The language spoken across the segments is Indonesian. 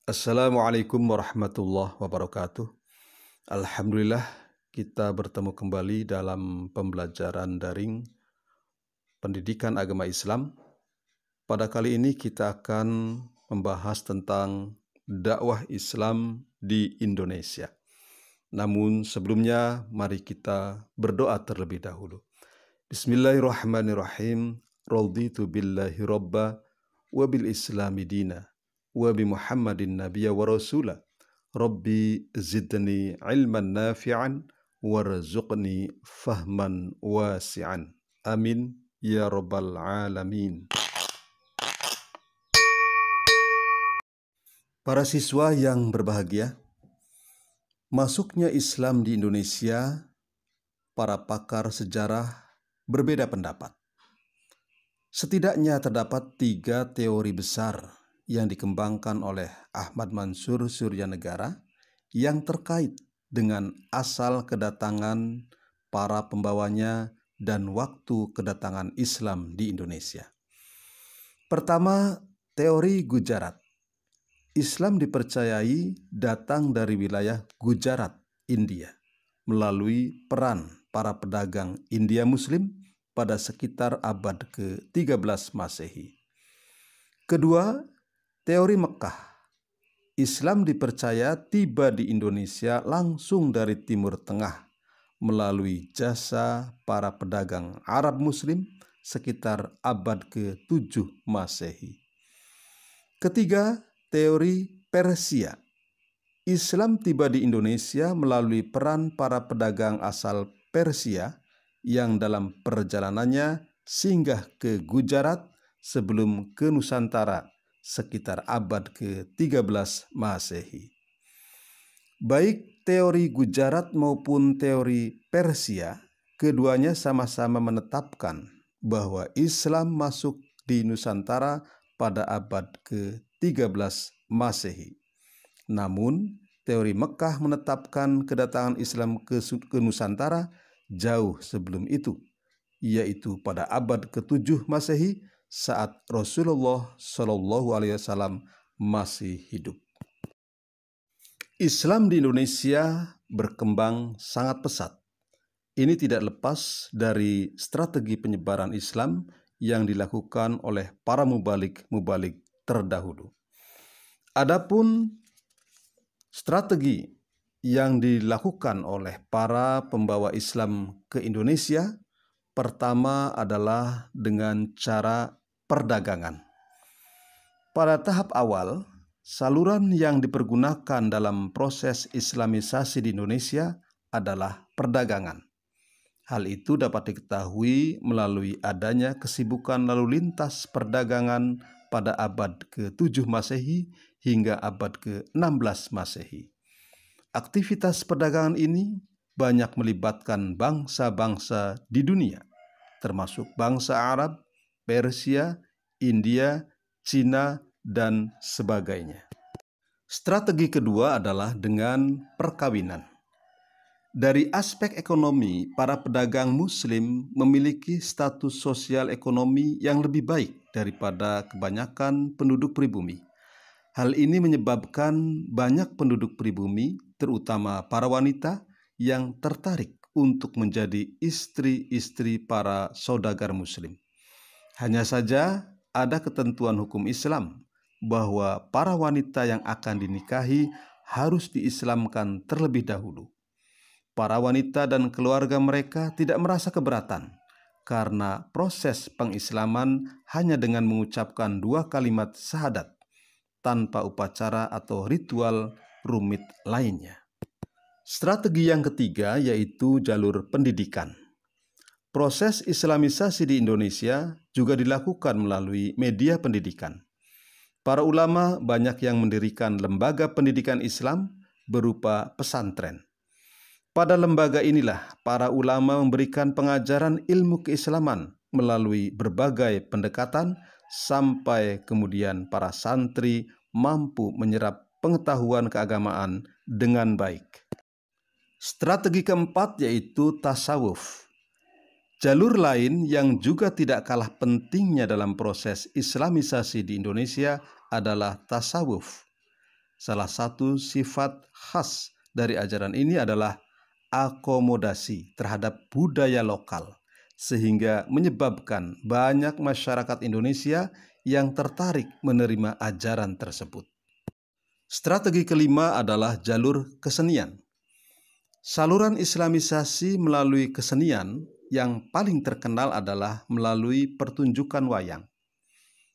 Assalamualaikum warahmatullahi wabarakatuh. Alhamdulillah kita bertemu kembali dalam pembelajaran daring pendidikan agama Islam. Pada kali ini kita akan membahas tentang dakwah Islam di Indonesia. Namun sebelumnya mari kita berdoa terlebih dahulu. Bismillahirrahmanirrahim. Raditu billahi robba wa bil islami dina wa bi Muhammadin nabiyya wa rasula. Rabbi zidni ilman nafi'an warzuqni fahman wasi'an. Amin ya rabbal alamin. Para siswa yang berbahagia, masuknya Islam di Indonesia, para pakar sejarah berbeda pendapat. Setidaknya terdapat 3 teori besar yang dikembangkan oleh Ahmad Mansur Suryanegara yang terkait dengan asal kedatangan para pembawanya dan waktu kedatangan Islam di Indonesia. Pertama, teori Gujarat. Islam dipercayai datang dari wilayah Gujarat, India, melalui peran para pedagang India Muslim pada sekitar abad ke-13 Masehi. Kedua, teori Mekah. Islam dipercaya tiba di Indonesia langsung dari Timur Tengah melalui jasa para pedagang Arab Muslim sekitar abad ke-7 Masehi. Ketiga, teori Persia. Islam tiba di Indonesia melalui peran para pedagang asal Persia yang dalam perjalanannya singgah ke Gujarat sebelum ke Nusantara sekitar abad ke-13 Masehi. Baik teori Gujarat maupun teori Persia, keduanya sama-sama menetapkan bahwa Islam masuk di Nusantara pada abad ke-13 Masehi. Namun, teori Mekah menetapkan kedatangan Islam ke Nusantara jauh sebelum itu, yaitu pada abad ke-7 Masehi saat Rasulullah SAW masih hidup. Islam di Indonesia berkembang sangat pesat. Ini tidak lepas dari strategi penyebaran Islam yang dilakukan oleh para mubalik terdahulu. Adapun strategi yang dilakukan oleh para pembawa Islam ke Indonesia, pertama adalah dengan cara perdagangan. Pada tahap awal, saluran yang dipergunakan dalam proses Islamisasi di Indonesia adalah perdagangan. Hal itu dapat diketahui melalui adanya kesibukan lalu lintas perdagangan pada abad ke-7 Masehi hingga abad ke-16 Masehi. Aktivitas perdagangan ini banyak melibatkan bangsa-bangsa di dunia, termasuk bangsa Arab, Persia, India, Cina, dan sebagainya. Strategi kedua adalah dengan perkawinan. Dari aspek ekonomi, para pedagang Muslim memiliki status sosial ekonomi yang lebih baik daripada kebanyakan penduduk pribumi. Hal ini menyebabkan banyak penduduk pribumi, terutama para wanita, yang tertarik untuk menjadi istri-istri para saudagar Muslim. Hanya saja ada ketentuan hukum Islam bahwa para wanita yang akan dinikahi harus diislamkan terlebih dahulu. Para wanita dan keluarga mereka tidak merasa keberatan karena proses pengislaman hanya dengan mengucapkan 2 kalimat syahadat tanpa upacara atau ritual rumit lainnya. Strategi yang ketiga yaitu jalur pendidikan. Proses Islamisasi di Indonesia juga dilakukan melalui media pendidikan. Para ulama banyak yang mendirikan lembaga pendidikan Islam berupa pesantren. Pada lembaga inilah para ulama memberikan pengajaran ilmu keislaman melalui berbagai pendekatan sampai kemudian para santri mampu menyerap pengetahuan keagamaan dengan baik. Strategi keempat yaitu tasawuf. Jalur lain yang juga tidak kalah pentingnya dalam proses Islamisasi di Indonesia adalah tasawuf. salah satu sifat khas dari ajaran ini adalah akomodasi terhadap budaya lokal, sehingga menyebabkan banyak masyarakat Indonesia yang tertarik menerima ajaran tersebut. Strategi kelima adalah jalur kesenian. Saluran Islamisasi melalui kesenian yang paling terkenal adalah melalui pertunjukan wayang.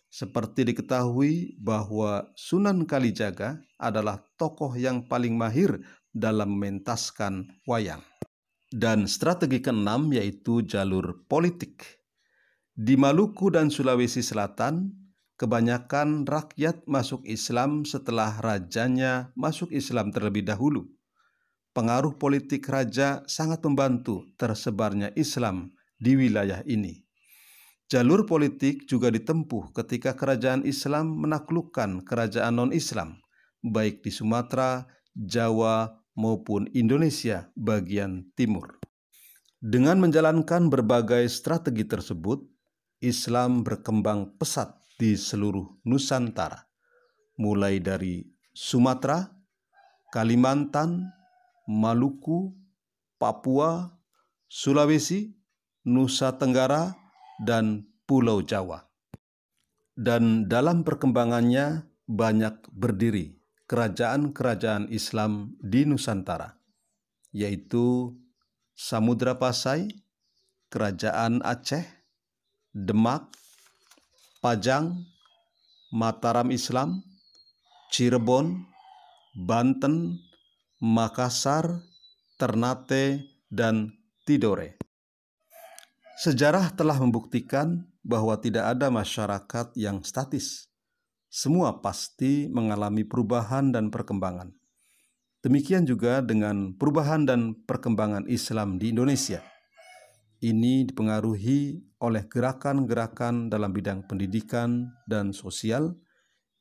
Seperti diketahui bahwa Sunan Kalijaga adalah tokoh yang paling mahir dalam mementaskan wayang. Dan strategi keenam yaitu jalur politik. Di Maluku dan Sulawesi Selatan, kebanyakan rakyat masuk Islam setelah rajanya masuk Islam terlebih dahulu. Pengaruh politik raja sangat membantu tersebarnya Islam di wilayah ini. Jalur politik juga ditempuh ketika kerajaan Islam menaklukkan kerajaan non-Islam, baik di Sumatera, Jawa, maupun Indonesia bagian timur. Dengan menjalankan berbagai strategi tersebut, Islam berkembang pesat di seluruh Nusantara, mulai dari Sumatera, Kalimantan, Maluku, Papua, Sulawesi, Nusa Tenggara, dan Pulau Jawa. Dan dalam perkembangannya banyak berdiri kerajaan-kerajaan Islam di Nusantara, yaitu Samudra Pasai, Kerajaan Aceh, Demak, Pajang, Mataram Islam, Cirebon, Banten, Makassar, Ternate, dan Tidore. Sejarah telah membuktikan bahwa tidak ada masyarakat yang statis. Semua pasti mengalami perubahan dan perkembangan. Demikian juga dengan perubahan dan perkembangan Islam di Indonesia. Ini dipengaruhi oleh gerakan-gerakan dalam bidang pendidikan dan sosial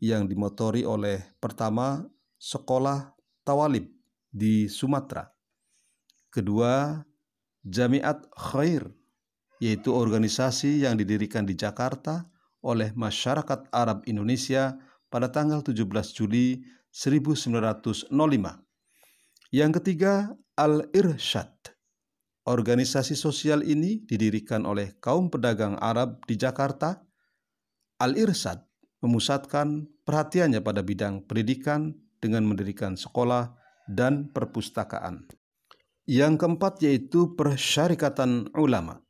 yang dimotori oleh pertama, sekolah Tawalib di Sumatera. Kedua, Jamiat Khair, yaitu organisasi yang didirikan di Jakarta oleh masyarakat Arab Indonesia pada tanggal 17 Juli 1905. Yang ketiga, Al-Irsyad. Organisasi sosial ini didirikan oleh kaum pedagang Arab di Jakarta. Al-Irsyad memusatkan perhatiannya pada bidang pendidikan dengan mendirikan sekolah dan perpustakaan. Yang keempat yaitu Persyarikatan Ulama.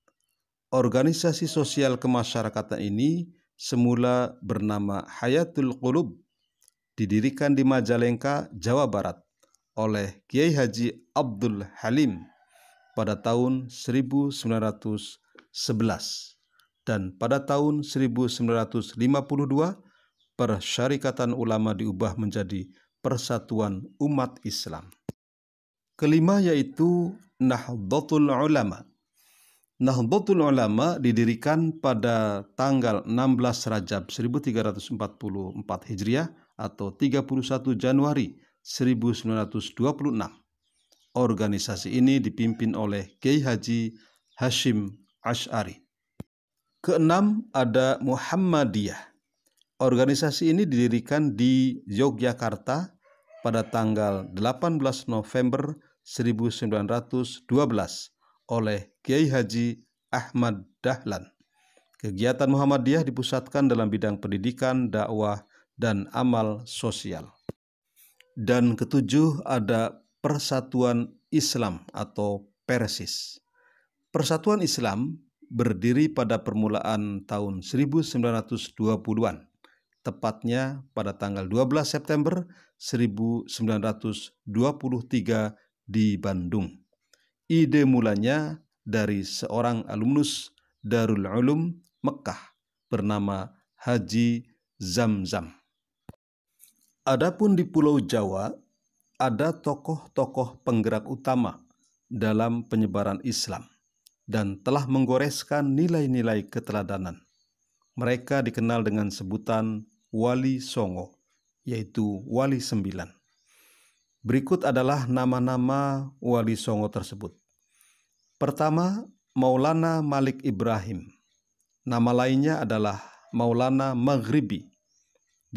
Organisasi sosial kemasyarakatan ini semula bernama Hayatul Qulub, didirikan di Majalengka, Jawa Barat oleh Kiai Haji Abdul Halim pada tahun 1911. Dan pada tahun 1952, Persyarikatan Ulama diubah menjadi Persatuan Umat Islam. Kelima yaitu Nahdlatul Ulama. Nahdlatul Ulama didirikan pada tanggal 16 Rajab 1344 Hijriah atau 31 Januari 1926. Organisasi ini dipimpin oleh Kiai Haji Hashim Asy'ari. Keenam ada Muhammadiyah. Organisasi ini didirikan di Yogyakarta pada tanggal 18 November 1912 oleh Kiai Haji Ahmad Dahlan. Kegiatan Muhammadiyah dipusatkan dalam bidang pendidikan, dakwah, dan amal sosial. Dan ketujuh ada Persatuan Islam atau Persis. Persatuan Islam berdiri pada permulaan tahun 1920-an. Tepatnya pada tanggal 12 September 1923 di Bandung. Ide mulanya dari seorang alumnus Darul Ulum Mekah bernama Haji Zamzam. Adapun di Pulau Jawa, ada tokoh-tokoh penggerak utama dalam penyebaran Islam dan telah menggoreskan nilai-nilai keteladanan. Mereka dikenal dengan sebutan Wali Songo, yaitu Wali 9. Berikut adalah nama-nama Wali Songo tersebut. Pertama, Maulana Malik Ibrahim. Nama lainnya adalah Maulana Maghribi.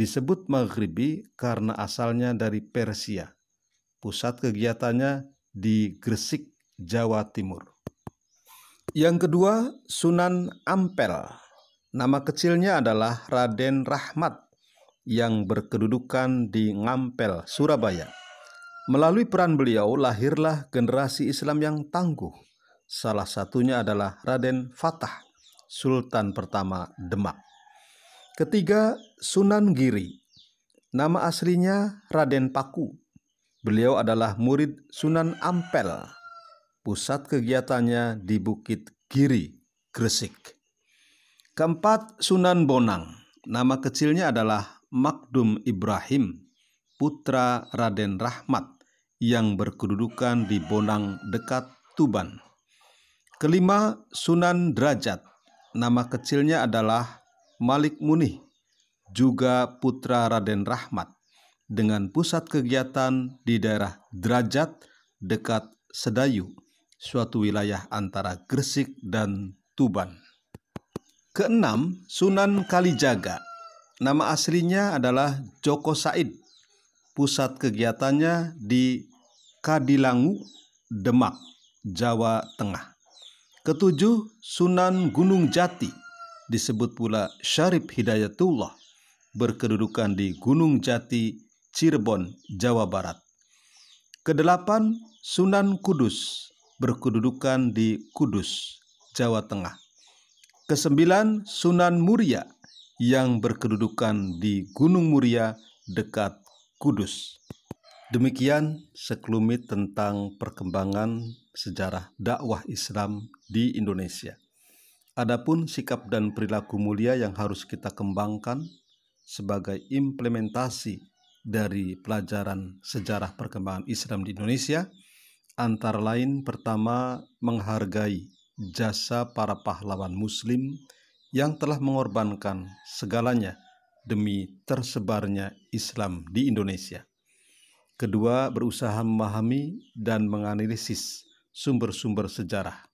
Disebut Maghribi karena asalnya dari Persia. Pusat kegiatannya di Gresik, Jawa Timur. Yang kedua, Sunan Ampel. Nama kecilnya adalah Raden Rahmat yang berkedudukan di Ngampel, Surabaya. Melalui peran beliau lahirlah generasi Islam yang tangguh. Salah satunya adalah Raden Fatah, Sultan pertama Demak. Ketiga, Sunan Giri. Nama aslinya Raden Paku. Beliau adalah murid Sunan Ampel. Pusat kegiatannya di Bukit Giri, Gresik. Keempat, Sunan Bonang. Nama kecilnya adalah Makdum Ibrahim, putra Raden Rahmat yang berkedudukan di Bonang dekat Tuban. Kelima, Sunan Derajat. Nama kecilnya adalah Malik Munih, juga putra Raden Rahmat, dengan pusat kegiatan di daerah Derajat dekat Sedayu, suatu wilayah antara Gresik dan Tuban. Keenam, Sunan Kalijaga. Nama aslinya adalah Joko Said. Pusat kegiatannya di Kadilangu, Demak, Jawa Tengah. Ketujuh, Sunan Gunung Jati. Disebut pula Syarif Hidayatullah. Berkedudukan di Gunung Jati, Cirebon, Jawa Barat. Kedelapan, Sunan Kudus. Berkedudukan di Kudus, Jawa Tengah. Kesembilan, Sunan Muria yang berkedudukan di Gunung Muria dekat Kudus. Demikian sekelumit tentang perkembangan sejarah dakwah Islam di Indonesia. Adapun sikap dan perilaku mulia yang harus kita kembangkan sebagai implementasi dari pelajaran sejarah perkembangan Islam di Indonesia, antara lain pertama, menghargai jasa para pahlawan Muslim yang telah mengorbankan segalanya demi tersebarnya Islam di Indonesia. Kedua, berusaha memahami dan menganalisis sumber-sumber sejarah.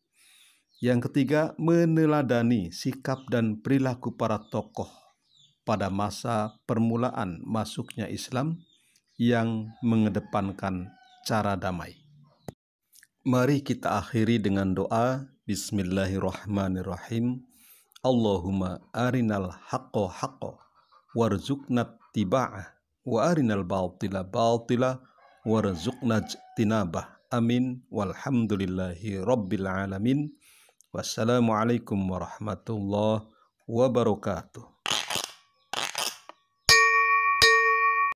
Yang ketiga, meneladani sikap dan perilaku para tokoh pada masa permulaan masuknya Islam yang mengedepankan cara damai. Mari kita akhiri dengan doa. Bismillahirrahmanirrahim. Allahumma arinal haqqo haqqo warzuqna tiba'ah wa arinal batila batila warzuqna jtinabah. Amin. Walhamdulillahi rabbil alamin. Wassalamualaikum warahmatullahi wabarakatuh.